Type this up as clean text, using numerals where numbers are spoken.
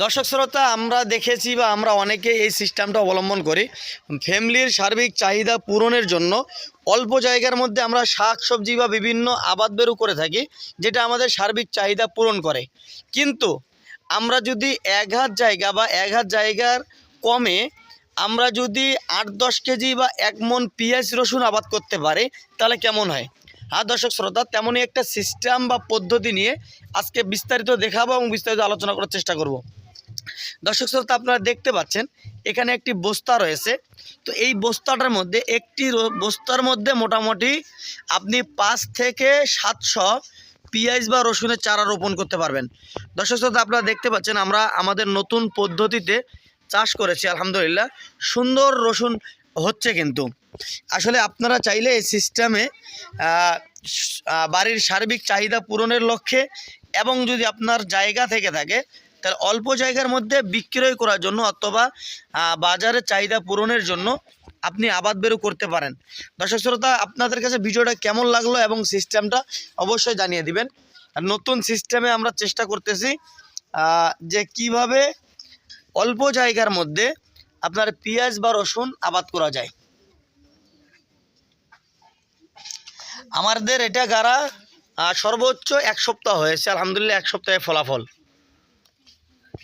দর্শক শ্রোতা, আমরা দেখেছি বা আমরা অনেকে এই সিস্টেমটা অবলম্বন করি ফ্যামিলির সার্বিক চাহিদা পূরণের জন্য। অল্প জায়গার মধ্যে আমরা শাক সবজি বা বিভিন্ন আবাদ বেরু করে থাকি, যেটা আমাদের সার্বিক চাহিদা পূরণ করে। কিন্তু আমরা যদি এক হাত জায়গা বা এক হাত জায়গার কমে আমরা যদি 8-10 কেজি বা 1 মণ পেঁয়াজ রসুন আবাদ করতে পারি, তাহলে কেমন হয়? হ্যাঁ দর্শক শ্রোতা, তেমনই একটা সিস্টেম বা পদ্ধতি নিয়ে আজকে বিস্তারিত দেখাবো এবং বিস্তারিত আলোচনা করার চেষ্টা করব। দর্শক শ্রোতা, আপনারা দেখতে পাচ্ছেন এখানে একটি বস্তা রয়েছে। তো এই বস্তাটার মধ্যে বস্তার মধ্যে মোটামুটি আপনি 5 থেকে 700 পেঁয়াজ বা রসুনের চারা রোপণ করতে পারবেন। দর্শক শ্রোতা, আপনারা দেখতে পাচ্ছেন আমরা আমাদের নতুন পদ্ধতিতে চাষ করেছি, আলহামদুলিল্লাহ সুন্দর রসুন হচ্ছে। কিন্তু আসলে আপনারা চাইলে এই সিস্টেমে বাড়ির সার্বিক চাহিদা পূরণের লক্ষ্যে এবং যদি আপনার জায়গা থেকে থাকে তাহলে অল্প জায়গার মধ্যে বিক্রয় করার জন্য অথবা বাজারের চাহিদা পূরণের জন্য আপনি আবাদ বেরু করতে পারেন। দর্শক শ্রোতা, আপনাদের কাছে ভিডিওটা কেমন লাগলো এবং সিস্টেমটা অবশ্যই জানিয়ে দিবেন। আর নতুন সিস্টেমে আমরা চেষ্টা করতেছি যে কিভাবে অল্প জায়গার মধ্যে আপনার পেঁয়াজ বা রসুন আবাদ করা যায়। আমাদের এটা গাড়া সর্বোচ্চ 1 সপ্তাহ হয়েছে, আলহামদুলিল্লাহ 1 সপ্তাহে ফলাফল।